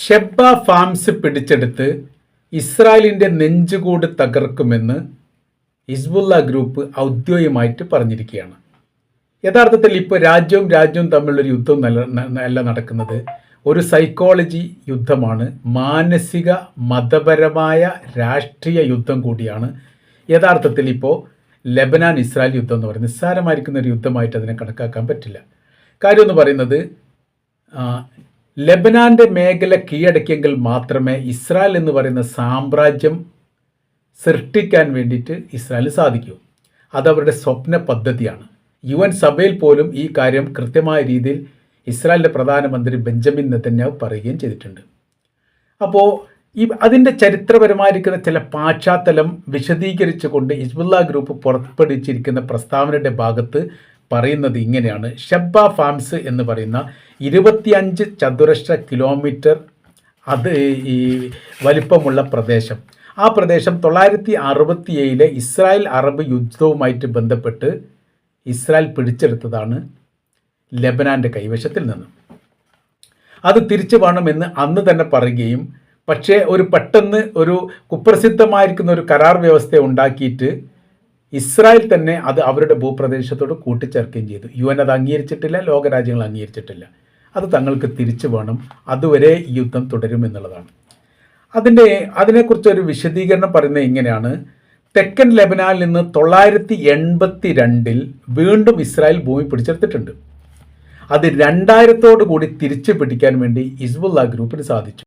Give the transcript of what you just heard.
Sheba farms പിടിച്ചെടുത്ത് ഇസ്രായേലിൻ്റെ നെഞ്ചുകൂട് തകർക്കുമെന്ന് Hezbollah group ഔദ്യോഗികമായിട്ട് പറഞ്ഞിരിക്കുകയാണ്. യഥാർത്ഥത്തിൽ ഇപ്പോൾ രാജ്യവും തമ്മിലൊരു യുദ്ധം അല്ല നടക്കുന്നത്. ഒരു സൈക്കോളജി യുദ്ധമാണ്, മാനസിക മതപരമായ രാഷ്ട്രീയ യുദ്ധം കൂടിയാണ് യഥാർത്ഥത്തിൽ ഇപ്പോൾ ലെബനാൻ ഇസ്രായേൽ യുദ്ധം എന്ന് പറയുന്നത്. നിസ്സാരമായിരിക്കുന്ന ഒരു യുദ്ധമായിട്ട് അതിനെ കണക്കാക്കാൻ പറ്റില്ല. കാര്യം എന്ന് പറയുന്നത് ലെബനാൻ്റെ മേഖല കീഴടക്കിയെങ്കിൽ മാത്രമേ ഇസ്രായേൽ എന്ന് പറയുന്ന സാമ്രാജ്യം സൃഷ്ടിക്കാൻ വേണ്ടിയിട്ട് ഇസ്രായേലിന് സാധിക്കൂ. അതവരുടെ സ്വപ്ന പദ്ധതിയാണ്. UN സഭയിൽ പോലും ഈ കാര്യം കൃത്യമായ രീതിയിൽ ഇസ്രായേലിൻ്റെ പ്രധാനമന്ത്രി ബെഞ്ചമിൻ നെതന്യാഹു പറയുകയും ചെയ്തിട്ടുണ്ട്. അപ്പോൾ അതിൻ്റെ ചരിത്രപരമായിരിക്കുന്ന ചില പശ്ചാത്തലം വിശദീകരിച്ചുകൊണ്ട് ഹിസ്ബുള്ള ഗ്രൂപ്പ് പുറപ്പെടുവിച്ചിരിക്കുന്ന പ്രസ്താവനയുടെ ഭാഗത്ത് പറയുന്നത് ഇങ്ങനെയാണ്. ഷെബ ഫാംസ് എന്ന് പറയുന്ന 25 ചതുരശ്ര കിലോമീറ്റർ അത് ഈ വലിപ്പമുള്ള പ്രദേശം, ആ പ്രദേശം 1967 ഇസ്രായേൽ അറബ് യുദ്ധവുമായിട്ട് ബന്ധപ്പെട്ട് ഇസ്രായേൽ പിടിച്ചെടുത്തതാണ് ലെബനാൻ്റെ കൈവശത്തിൽ നിന്നും. അത് തിരിച്ചു വേണമെന്ന് അന്ന് തന്നെ പറയുകയും പക്ഷേ പെട്ടെന്ന് ഒരു കുപ്രസിദ്ധമായിരിക്കുന്ന ഒരു കരാർ വ്യവസ്ഥ ഉണ്ടാക്കിയിട്ട് ഇസ്രായേൽ തന്നെ അത് അവരുടെ ഭൂപ്രദേശത്തോട് കൂട്ടിച്ചേർക്കുകയും ചെയ്തു. UN അത് അംഗീകരിച്ചിട്ടില്ല, ലോകരാജ്യങ്ങൾ അംഗീകരിച്ചിട്ടില്ല. അത് തങ്ങൾക്ക് തിരിച്ചു വേണം, അതുവരെ ഈ യുദ്ധം തുടരുമെന്നുള്ളതാണ്. അതിനെക്കുറിച്ചൊരു വിശദീകരണം പറയുന്നത് ഇങ്ങനെയാണ്. തെക്കൻ ലെബനാനിൽ നിന്ന് 982 വീണ്ടും ഇസ്രായേൽ ഭൂമി പിടിച്ചെടുത്തിട്ടുണ്ട്. അത് 2000 കൂടി തിരിച്ചു പിടിക്കാൻ വേണ്ടി ഹിസ്ബുള്ള ഗ്രൂപ്പിന് സാധിച്ചു.